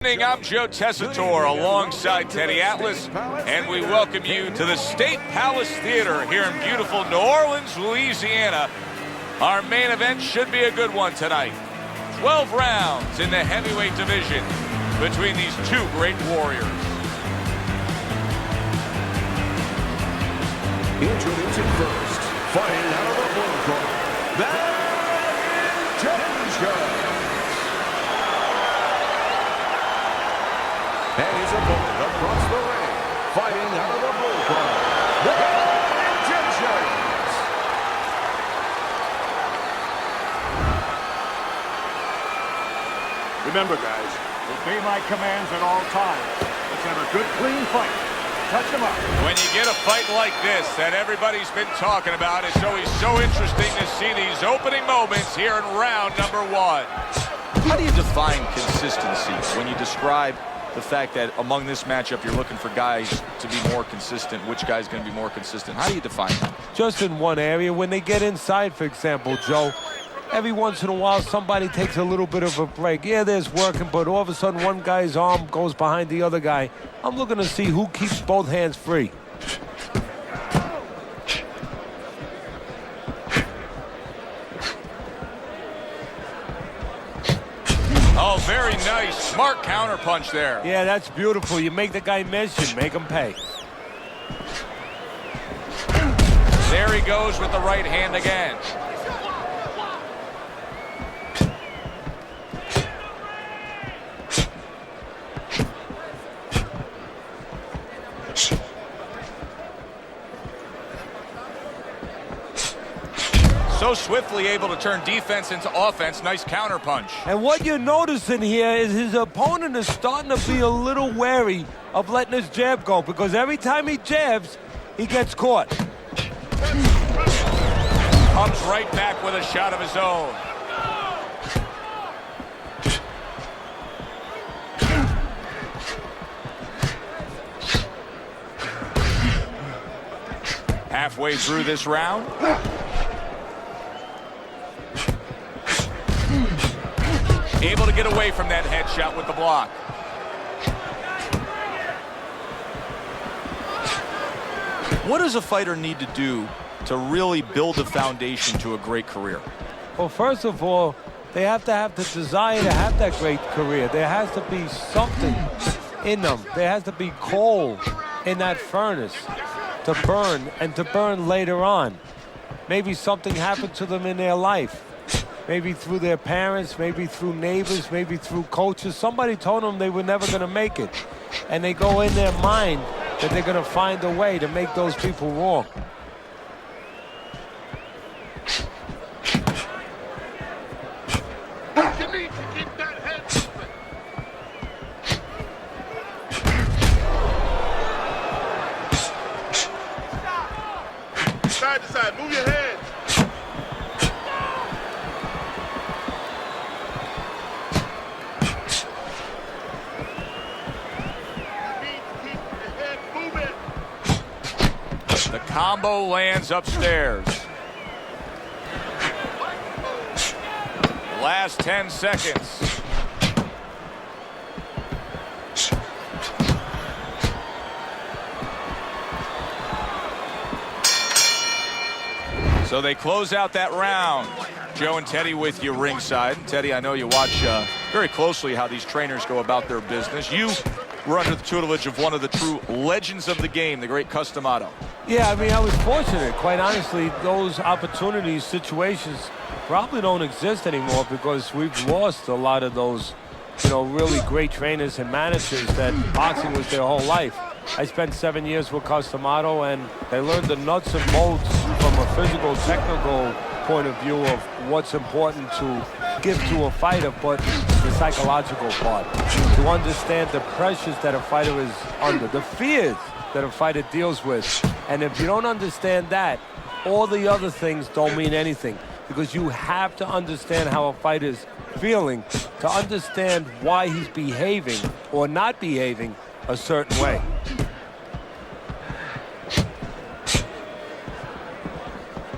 I'm Joe Tessitore alongside Teddy Atlas, and we welcome you to the State Palace Theater here in beautiful New Orleans, Louisiana. Our main event should be a good one tonight. 12 rounds in the heavyweight division between these two great warriors. Introducing first, fighting out of the blue corner, that is Teddy. And his opponent across the ring, fighting out of the blue corner, the Egyptians. Remember, guys, obey my commands at all times. Let's have a good, clean fight. Touch them up. When you get a fight like this that everybody's been talking about, it's always so interesting to see these opening moments here in round number one. How do you define consistency when you describe the fact that among this matchup you're looking for guys to be more consistent? Which guy's going to be more consistent? How do you define that? Just in one area. When they get inside, for example, Joe, every once in a while somebody takes a little bit of a break. Yeah, there's working, but all of a sudden one guy's arm goes behind the other guy. I'm looking to see who keeps both hands free. Oh, very nice. Smart counter punch there. Yeah, that's beautiful. You make the guy miss, you make him pay. There he goes with the right hand again. So swiftly able to turn defense into offense. Nice counter punch. And what you're noticing here is his opponent is starting to be a little wary of letting his jab go, because every time he jabs, he gets caught. Comes right back with a shot of his own. Halfway through this round. Able to get away from that headshot with the block. What does a fighter need to do to really build a foundation to a great career? Well, first of all, they have to have the desire to have that great career. There has to be something in them. There has to be coal in that furnace to burn, and to burn later on. Maybe something happened to them in their life. Maybe through their parents, maybe through neighbors, maybe through coaches. Somebody told them they were never going to make it. And they go in their mind that they're going to find a way to make those people wrong. You need to keep that head moving. Side to side, move your head. The combo lands upstairs. Last 10 seconds. So they close out that round. Joe and Teddy with you ringside. Teddy, I know you watch very closely how these trainers go about their business. You were under the tutelage of one of the true legends of the game, the great Cus D'Amato. Yeah, I mean, I was fortunate. Quite honestly, those opportunities, situations probably don't exist anymore, because we've lost a lot of those, really great trainers and managers that boxing was their whole life. I spent 7 years with Cus D'Amato, and I learned the nuts and bolts from a physical, technical point of view of what's important to give to a fighter, but the psychological part. To understand the pressures that a fighter is under, the fears that a fighter deals with. And if you don't understand that, all the other things don't mean anything, because you have to understand how a fighter's feeling to understand why he's behaving or not behaving a certain way.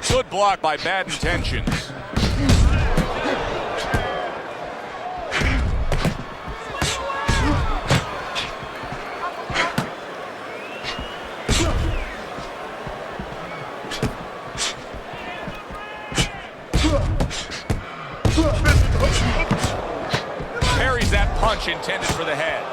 Good block by Bad Intentions. intended for the head.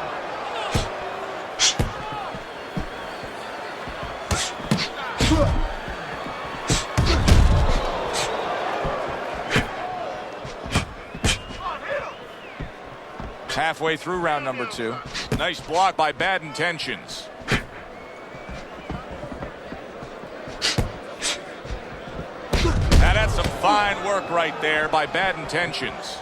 Halfway through round number 2. Nice block by Bad Intentions. Now that's some fine work right there by Bad Intentions.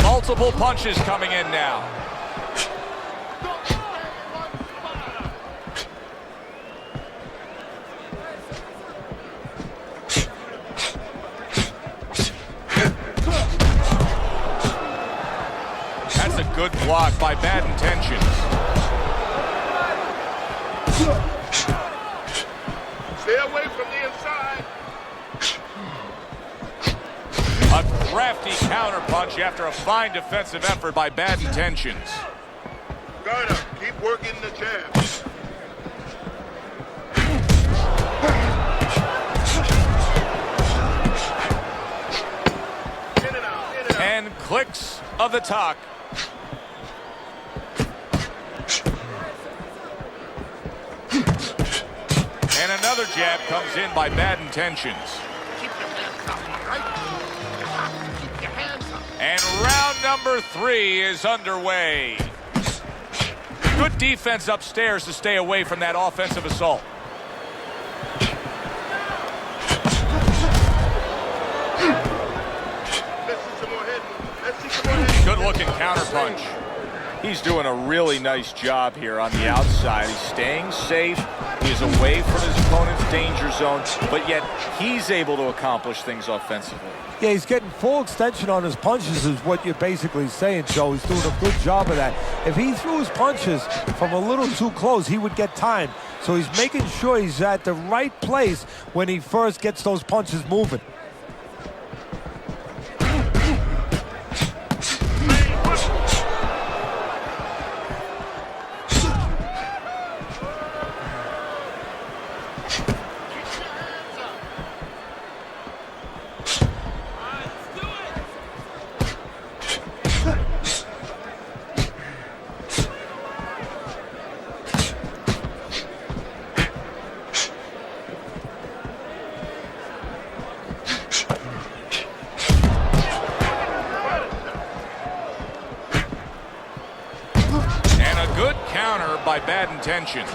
Multiple punches coming in now. That's a good block by Bad Intentions. Stay away from the inside. A crafty counterpunch after a fine defensive effort by Bad Intentions. Garner, keep working the jab. In and out, in and out. And clicks of the talk. And another jab comes in by Bad Intentions. Keep your hands up, all right? Keep your hands up. And round number 3 is underway. Good defense upstairs to stay away from that offensive assault. Let's see some more head movement. Let's see some more head. Good looking counterpunch. He's doing a really nice job here on the outside. He's staying safe. He is away from his opponent's danger zone, but yet he's able to accomplish things offensively. Yeah, he's getting full extension on his punches is what you're basically saying, Joe. He's doing a good job of that. If he threw his punches from a little too close, he would get time. So he's making sure he's at the right place when he first gets those punches moving. By Bad Intentions.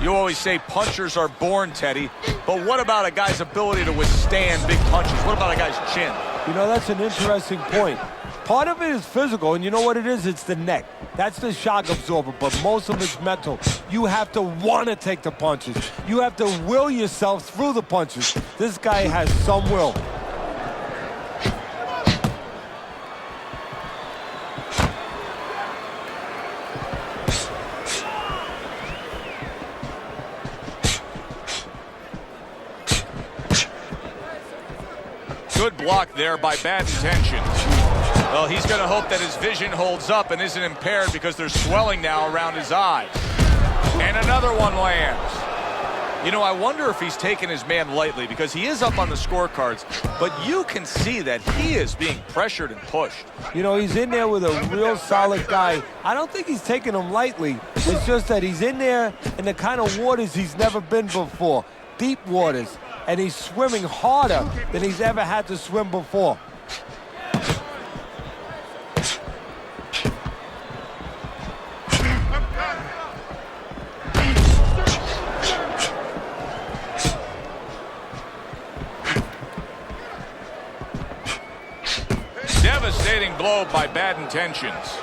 You always say punchers are born, Teddy, but what about a guy's ability to withstand big punches? What about a guy's chin? You know, that's an interesting point. Part of it is physical, and you know what it is? It's the neck. That's the shock absorber, but most of it's mental. You have to want to take the punches. You have to will yourself through the punches. This guy has some will. Good block there by Bad Intentions. Well, he's going to hope that his vision holds up and isn't impaired because there's swelling now around his eyes. And another one lands. You know, I wonder if he's taking his man lightly because he is up on the scorecards, but you can see that he is being pressured and pushed. You know, he's in there with a real solid guy. I don't think he's taking him lightly. It's just that he's in there in the kind of waters he's never been before. Deep waters. And he's swimming harder than he's ever had to swim before. Devastating blow by Bad Intentions.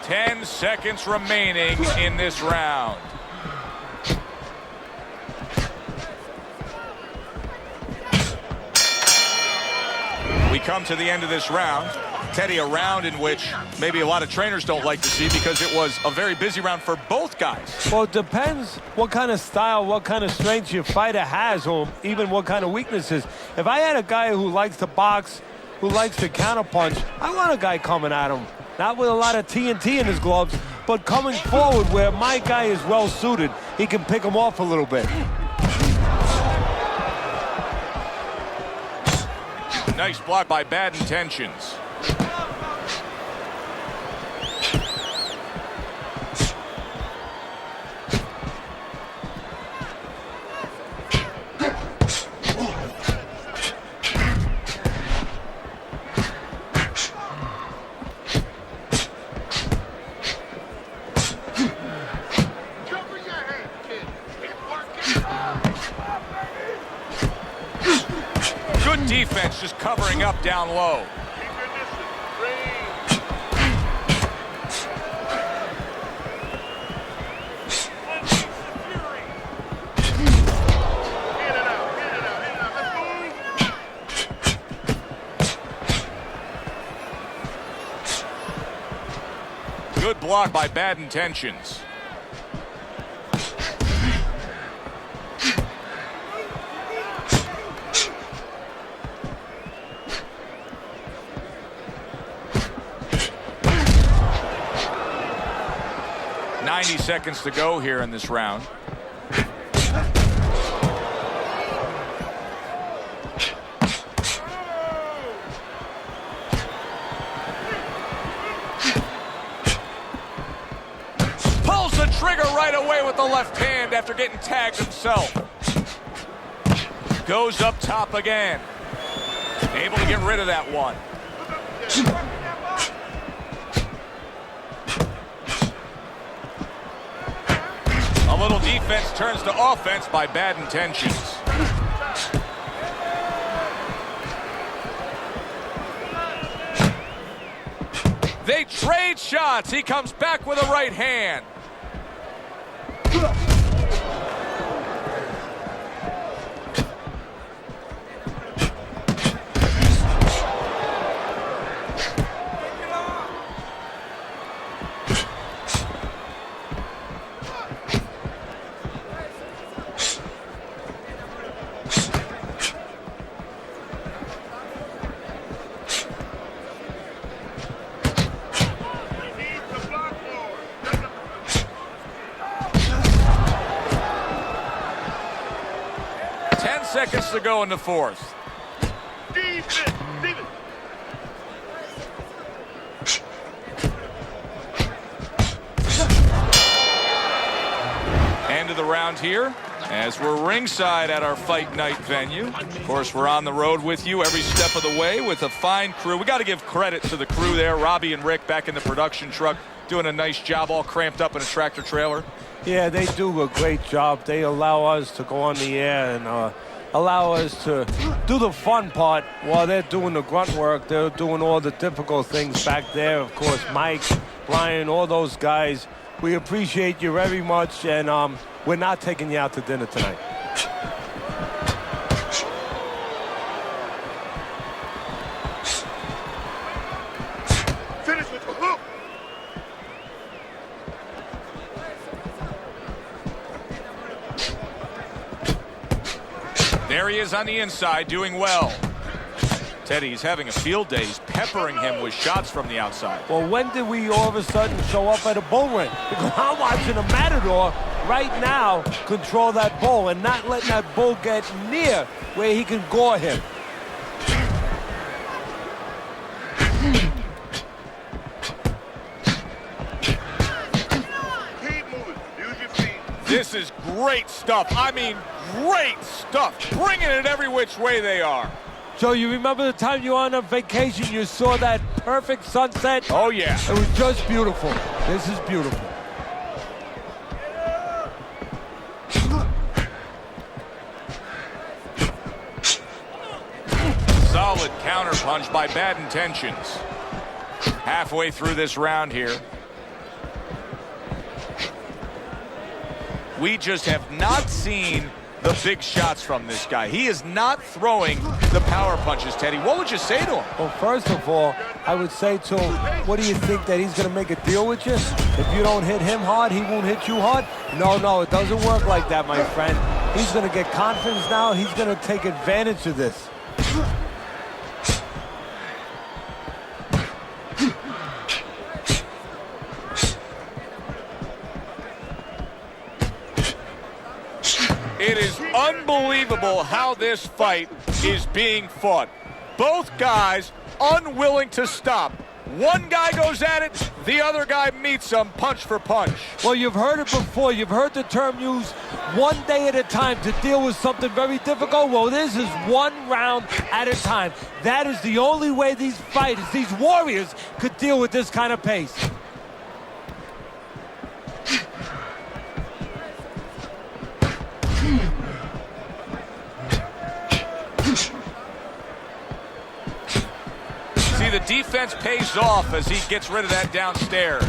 10 seconds remaining in this round. We come to the end of this round. Teddy, a round in which maybe a lot of trainers don't like to see because it was a very busy round for both guys. Well, it depends what kind of style, what kind of strength your fighter has, or even what kind of weaknesses. If I had a guy who likes to box, who likes to counterpunch, I want a guy coming at him. Not with a lot of TNT in his gloves, but coming forward where my guy is well suited. He can pick him off a little bit. Nice block by Bad Intentions. Cover your head, kid. Keep working. Good defense, just covering up down low. Keep your distance. Range. Get it out. Get it out. Get it out. Let's move. Good block by Bad Intentions. Seconds to go here in this round. Pulls the trigger right away with the left hand after getting tagged himself. Goes up top again. Able to get rid of that one. A little defense turns to offense by Bad Intentions. They trade shots. He comes back with a right hand. Seconds to go in the fourth. Defense. End of the round here as we're ringside at our fight night venue. Of course, we're on the road with you every step of the way with a fine crew. We got to give credit to the crew there. Robbie and Rick back in the production truck doing a nice job, all cramped up in a tractor trailer. Yeah, they do a great job. They allow us to go on the air and allow us to do the fun part while they're doing the grunt work. They're doing all the difficult things back there. Of course, Mike, Brian, all those guys. We appreciate you very much, and we're not taking you out to dinner tonight. Finish with the hook. There he is on the inside, doing well. Teddy's having a field day. He's peppering him with shots from the outside. Well, when did we all of a sudden show up at a bull ring? Because I'm watching a matador right now control that bull and not letting that bull get near where he can gore him. Keep moving. Use your feet. This is great stuff. I mean, great stuff. Bringing it every which way they are. Joe, you remember the time you were on a vacation, you saw that perfect sunset? Oh, yeah. It was just beautiful. This is beautiful. Solid counterpunch by Bad Intentions. Halfway through this round here. We just have not seen the big shots from this guy. He is not throwing the power punches, Teddy. What would you say to him? Well, first of all, I would say to him, what do you think, that he's going to make a deal with you? If you don't hit him hard, he won't hit you hard? No, it doesn't work like that, my friend. He's going to get confidence now. He's going to take advantage of this. It is unbelievable how this fight is being fought. Both guys unwilling to stop. One guy goes at it, the other guy meets him punch for punch. Well, you've heard it before. You've heard the term used, one day at a time to deal with something very difficult. Well, this is one round at a time. That is the only way these fighters, these warriors, could deal with this kind of pace. See, the defense pays off as he gets rid of that downstairs.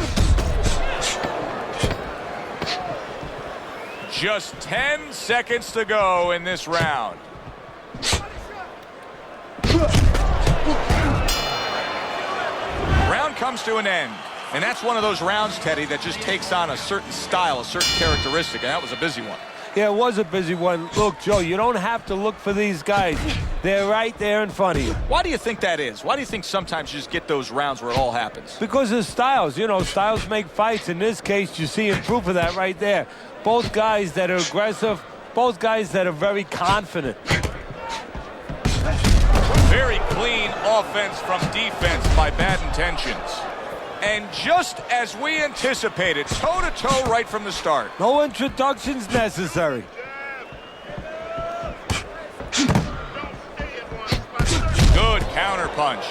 Just 10 seconds to go in this round. Round comes to an end. And that's one of those rounds, Teddy, that just takes on a certain style, a certain characteristic, and that was a busy one. Yeah, it was a busy one. Look, Joe, you don't have to look for these guys. They're right there in front of you. Why do you think that is? Why do you think sometimes you just get those rounds where it all happens? Because of styles. You know, styles make fights. In this case, you're seeing proof of that right there. Both guys that are aggressive, both guys that are very confident. Very clean offense from defense by Bad Intentions. And just as we anticipated, toe-to-toe right from the start. No introductions necessary. Good counter punch.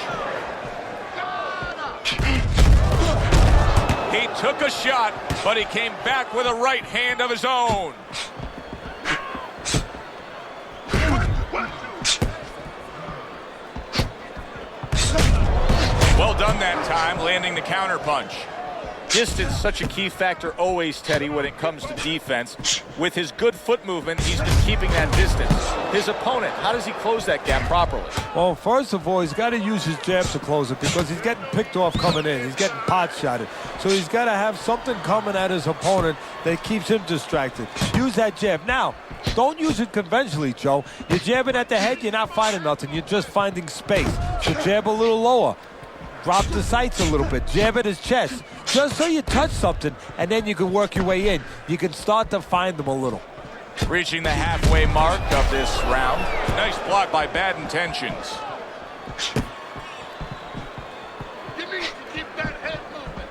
He took a shot, but he came back with a right hand of his own. Well done that time, landing the counter punch. Distance, such a key factor always, Teddy, when it comes to defense. With his good foot movement, he's been keeping that distance. His opponent, how does he close that gap properly? Well, first of all, he's got to use his jab to close it because he's getting picked off coming in. He's getting pot-shotted. So he's got to have something coming at his opponent that keeps him distracted. Use that jab. Now, don't use it conventionally, Joe. You're jabbing at the head, you're not finding nothing. You're just finding space. So jab a little lower. Drop the sights a little bit. Jab at his chest. Just so you touch something, and then you can work your way in. You can start to find them a little. Reaching the halfway mark of this round. Nice block by Bad Intentions. You need to keep that head moving.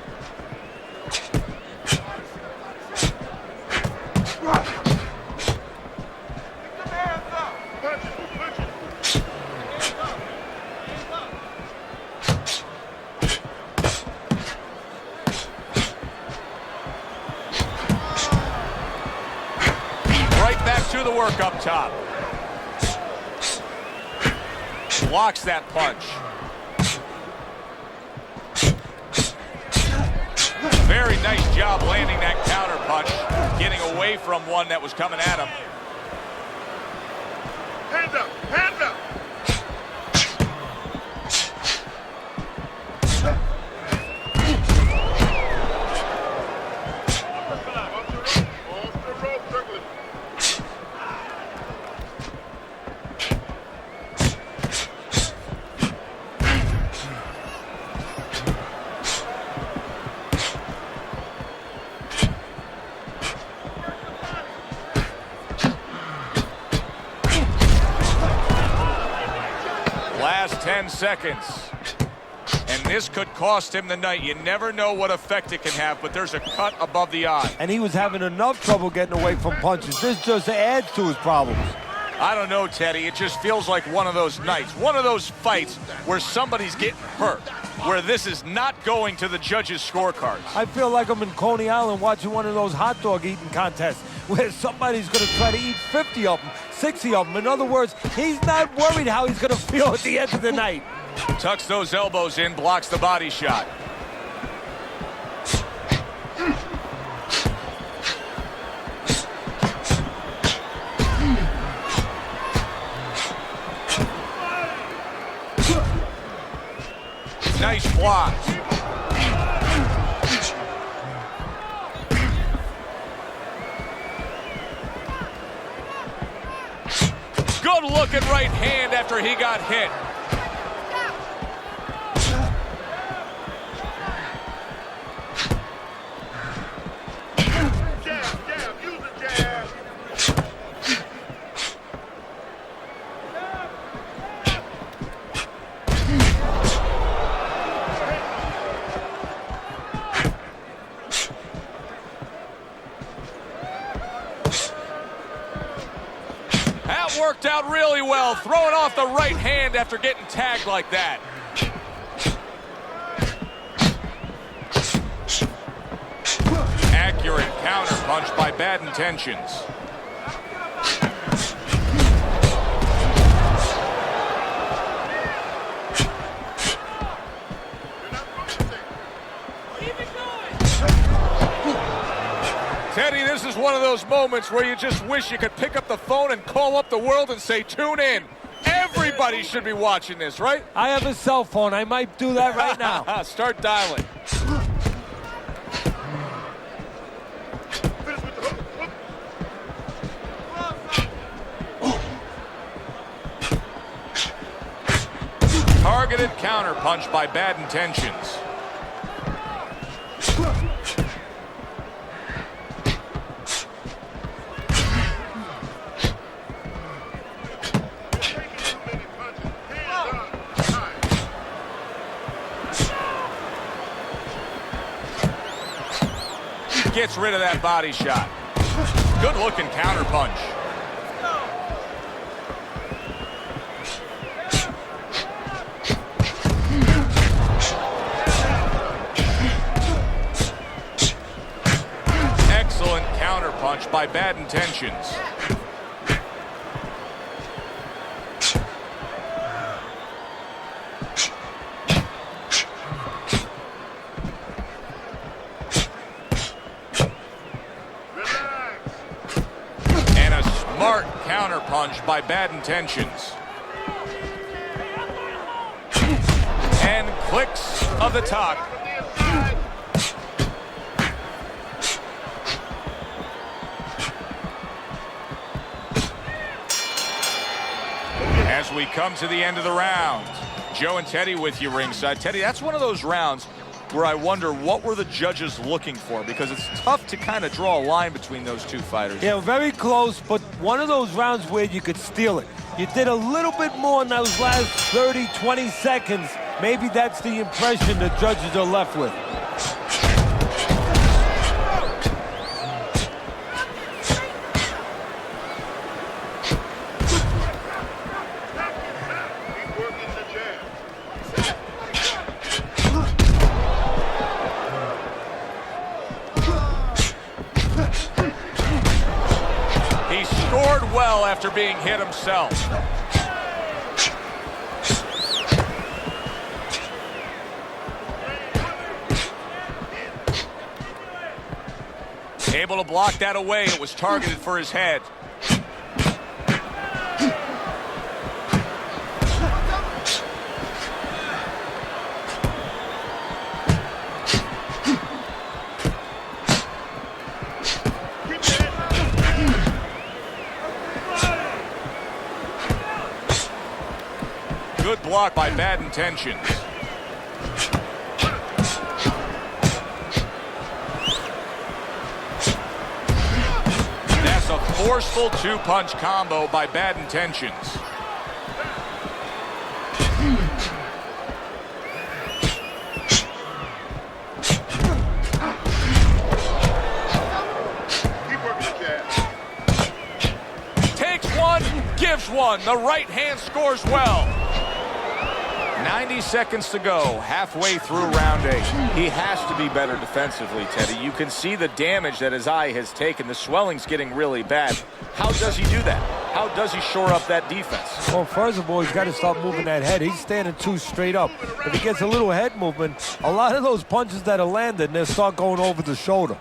Put your hands up. Punch it, punch it. Back to the work up top. Blocks that punch. Very nice job landing that counter punch, getting away from one that was coming at him. Hands up, hands up. Last 10 seconds. And this could cost him the night. You never know what effect it can have, but there's a cut above the eye. And he was having enough trouble getting away from punches. This just adds to his problems. I don't know, Teddy. It just feels like one of those nights, one of those fights where somebody's getting hurt, where this is not going to the judges' scorecards. I feel like I'm in Coney Island watching one of those hot dog eating contests where somebody's going to try to eat 50 of them, 60 of them. In other words, he's not worried how he's going to feel at the end of the night. Tucks those elbows in, blocks the body shot. blocked. Good looking right hand after he got hit. That worked out really well, throwing off the right hand after getting tagged like that. Accurate counter punch by Bad Intentions. Teddy, this is one of those moments where you just wish you could pick up the phone and call up the world and say, tune in. Everybody should be watching this, right? I have a cell phone. I might do that right now. Start dialing. Targeted counter punch by Bad Intentions. Gets rid of that body shot. Good looking counter punch. Excellent counter punch by Bad Intentions. Smart counter punch by Bad Intentions. And clicks of the top. As we come to the end of the round, Joe and Teddy with you ringside. Teddy, that's one of those rounds where I wonder what were the judges looking for, because it's tough to kind of draw a line between those two fighters. Yeah, very close, but one of those rounds where you could steal it. You did a little bit more in those last 30, 20 seconds. Maybe that's the impression the judges are left with. Well after being hit himself. Able to block that away. It was targeted for his head. Good block by Bad Intentions. That's a forceful two-punch combo by Bad Intentions. Takes one, gives one. The right hand scores well. 90 seconds to go, halfway through round 8. He has to be better defensively, Teddy. You can see the damage that his eye has taken. The swelling's getting really bad. How does he do that? How does he shore up that defense? Well, first of all, he's got to start moving that head. He's standing too straight up. If he gets a little head movement, a lot of those punches that are landed, they'll start going over the shoulder.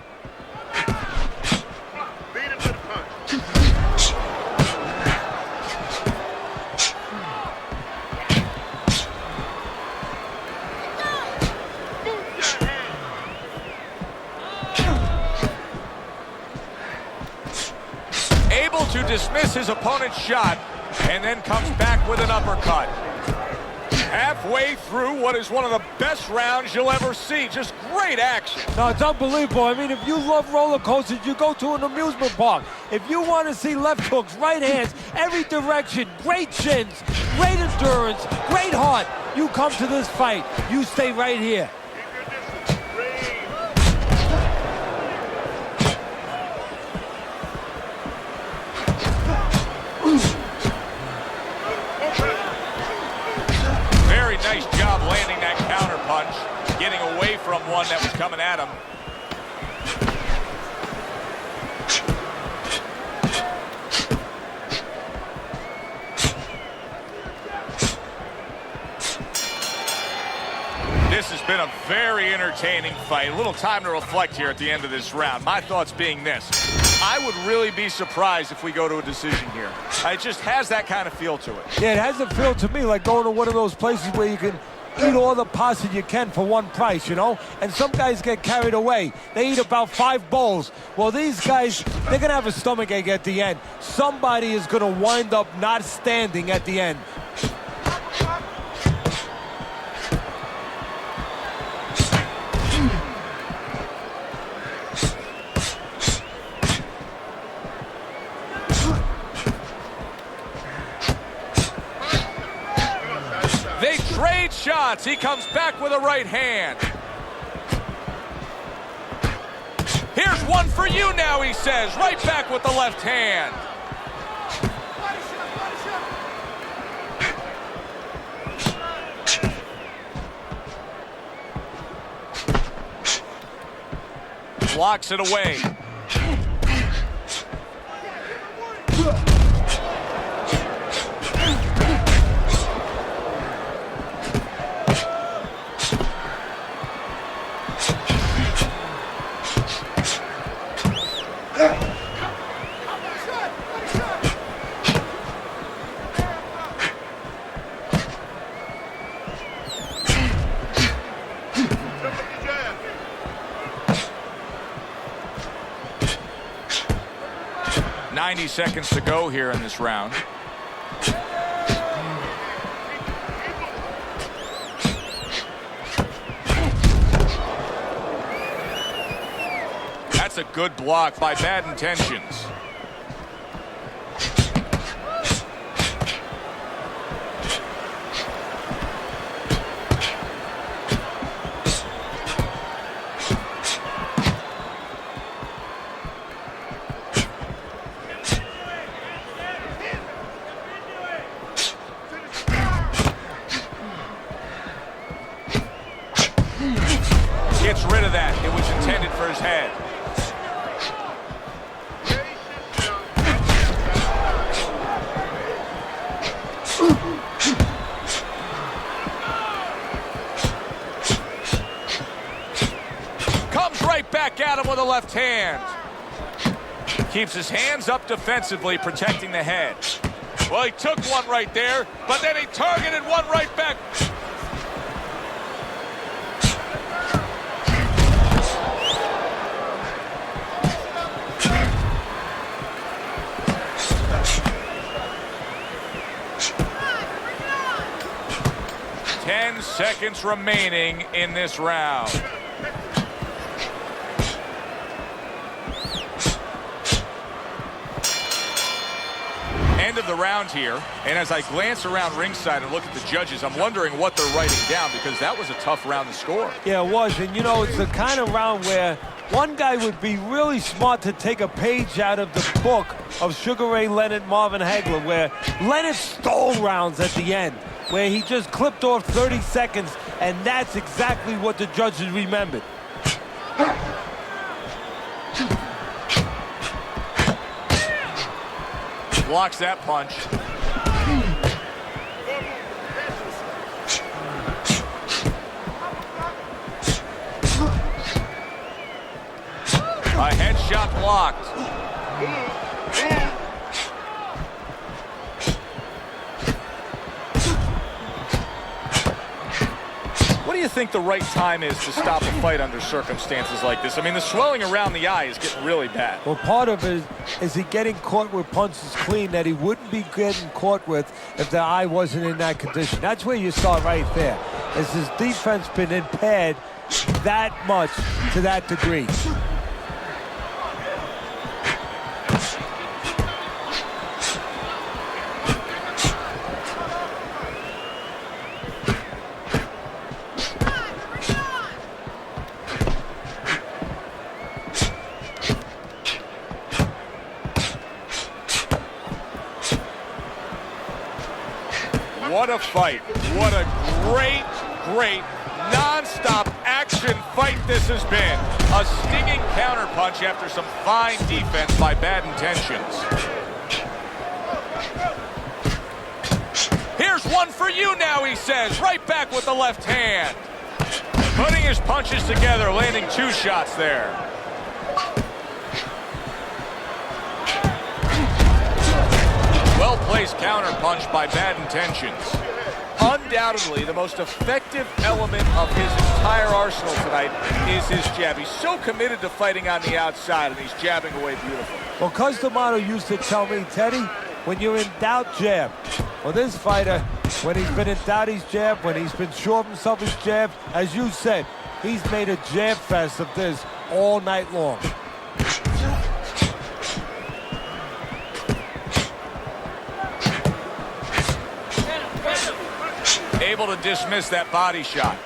to dismiss his opponent's shot and then comes back with an uppercut. Halfway through what is one of the best rounds you'll ever see. Just great action. No, it's unbelievable. I mean, if you love roller coasters, you go to an amusement park. If you want to see left hooks, right hands, every direction, great chins, great endurance, great heart, you come to this fight. You stay right here. Nice job landing that counter punch, getting away from one that was coming at him. This has been a very entertaining fight. A little time to reflect here at the end of this round. My thoughts being this: I would really be surprised if we go to a decision here. It just has that kind of feel to it. Yeah, it has a feel to me like going to one of those places where you can eat all the pasta you can for one price, you know? And some guys get carried away. They eat about 5 bowls. Well, these guys, they're going to have a stomachache at the end. Somebody is going to wind up not standing at the end. They trade shots. He comes back with a right hand. Here's one for you now, he says. Right back with the left hand. Blocks it away. .90 seconds to go here in this round. That's a good block by Bad Intentions. Gets rid of that. It was intended for his head. Comes right back at him with a left hand. Keeps his hands up defensively, protecting the head. Well, he took one right there, but then he targeted one right back. Seconds remaining in this round. End of the round here, and as I glance around ringside and look at the judges, I'm wondering what they're writing down, because that was a tough round to score. Yeah, it was, and you know, it's the kind of round where one guy would be really smart to take a page out of the book of Sugar Ray Leonard, Marvin Hagler, where Leonard stole rounds at the end, where he just clipped off 30 seconds, and that's exactly what the judges remembered. Blocks that punch. A headshot blocked. What do you think the right time is to stop a fight under circumstances like this? I mean, the swelling around the eye is getting really bad. Well, part of it is he getting caught with punches clean that he wouldn't be getting caught with if the eye wasn't in that condition. That's where you start right there. Has his defense been impaired that much to that degree? What a fight. What a great, great, non-stop action fight this has been. A stinging counterpunch after some fine defense by bad intentions. Here's one for you now, he says. Right back with the left hand. Putting his punches together, landing 2 shots there. Well-placed counterpunch by bad intentions. Undoubtedly, the most effective element of his entire arsenal tonight is his jab. He's so committed to fighting on the outside, and he's jabbing away beautifully. Well, Cus D'Amato used to tell me, Teddy, when you're in doubt, jab. Well, this fighter, when he's been in doubt, he's jabbed. When he's been sure of himself, he's jabbed. As you said, he's made a jab fest of this all night long. Able to dismiss that body shot.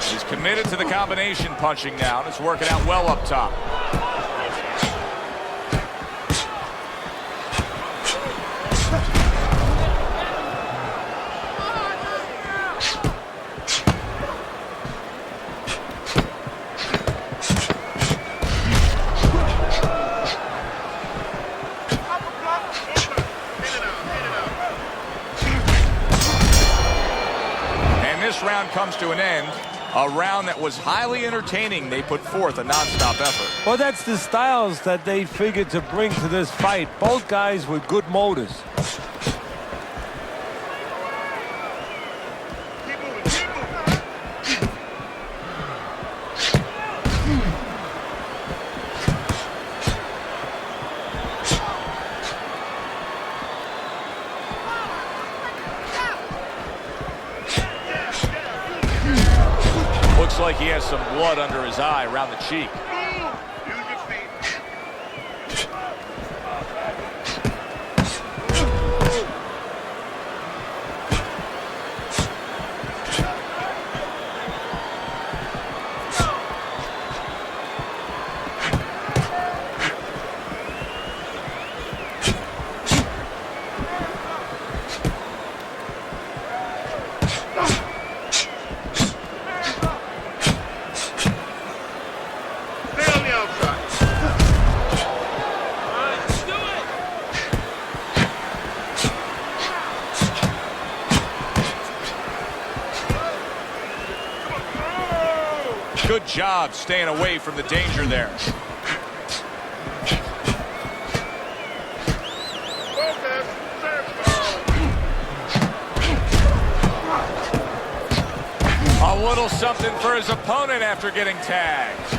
He's committed to the combination punching now, and it's working out well up top. Round comes to an end. A round that was highly entertaining. They put forth a non-stop effort. Well, that's the styles that they figured to bring to this fight. Both guys with good motors. Looks like he has some blood under his eye around the cheek. Good job staying away from the danger there. A little something for his opponent after getting tagged.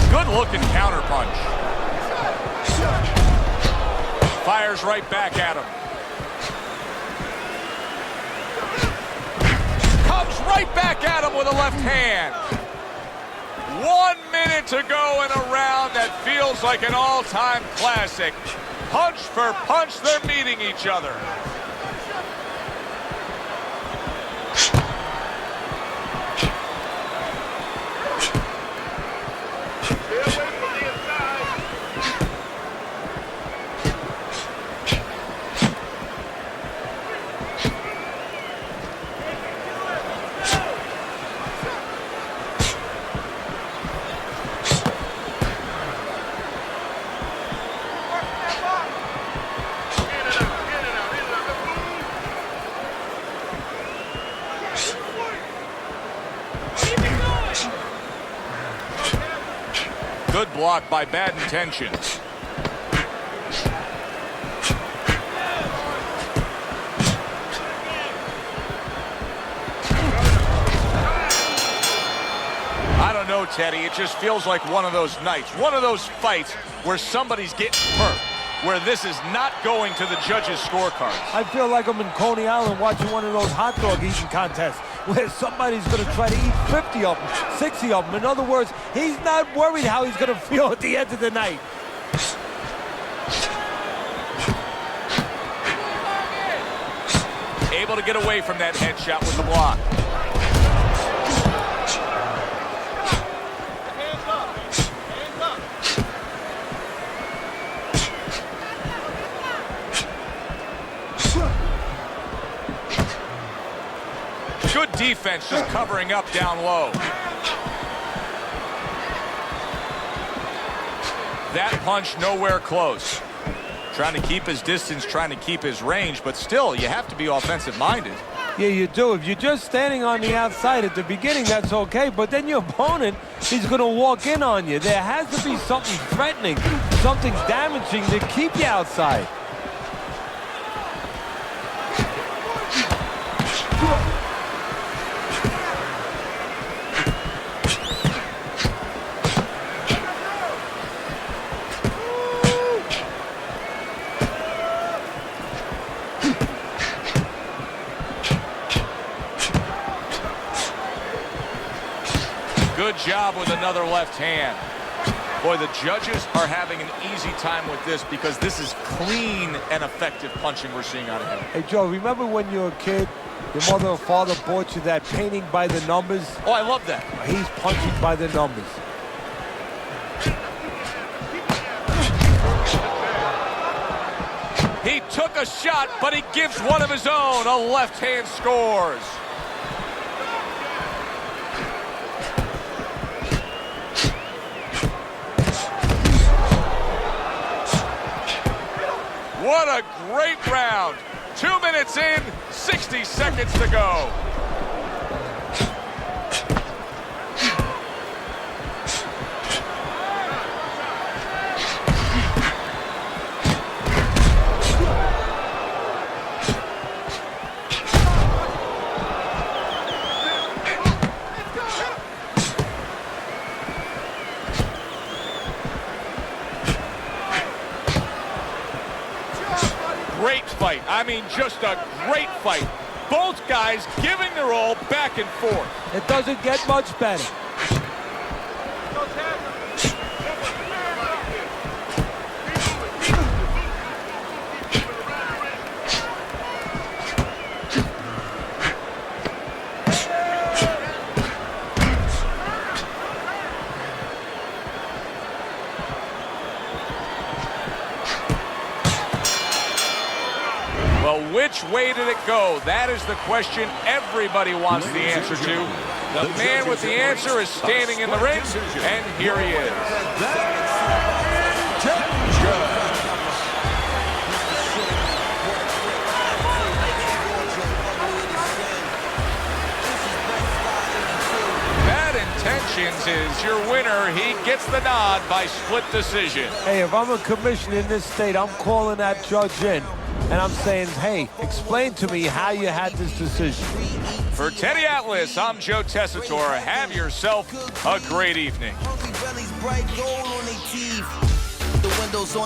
Good-looking counterpunch. Fires right back at him. Comes right back at him with a left hand. 1 minute to go in a round that feels like an all-time classic. Punch for punch, they're meeting each other. Good block by Bad Intentions. I don't know, Teddy. It just feels like one of those nights, one of those fights where somebody's getting hurt, where this is not going to the judges' scorecards. I feel like I'm in Coney Island watching one of those hot dog eating contests where somebody's going to try to eat 50 of them, 60 of them. In other words, he's not worried how he's going to feel at the end of the night. Able to get away from that headshot with the block. Good defense, just covering up down low. That punch nowhere close. Trying to keep his distance, trying to keep his range, but still, you have to be offensive-minded. Yeah, you do. If you're just standing on the outside at the beginning, that's okay, but then your opponent is going to walk in on you. There has to be something threatening, something damaging to keep you outside. Good job with another left hand. Boy, the judges are having an easy time with this because this is clean and effective punching we're seeing out of him. Hey, Joe, remember when you were a kid, your mother or father bought you that painting by the numbers? Oh, I love that. He's punching by the numbers. He took a shot, but he gives one of his own. A left hand scores. What a great round. 2 minutes in, 60 seconds to go. Great fight. I mean, just a great fight. Both guys giving their all back and forth. It doesn't get much better. Well, which way did it go? That is the question everybody wants the answer to. The man with the answer is standing in the ring, and here he is. Bad Intentions is your winner. He gets the nod by split decision. Hey, if I'm a commissioner in this state, I'm calling that judge in. And I'm saying, hey, explain to me how you had this decision. For Teddy Atlas, I'm Joe Tessitore. Have yourself a great evening. Hungry bellies, bright gold on their teeth. The windows on the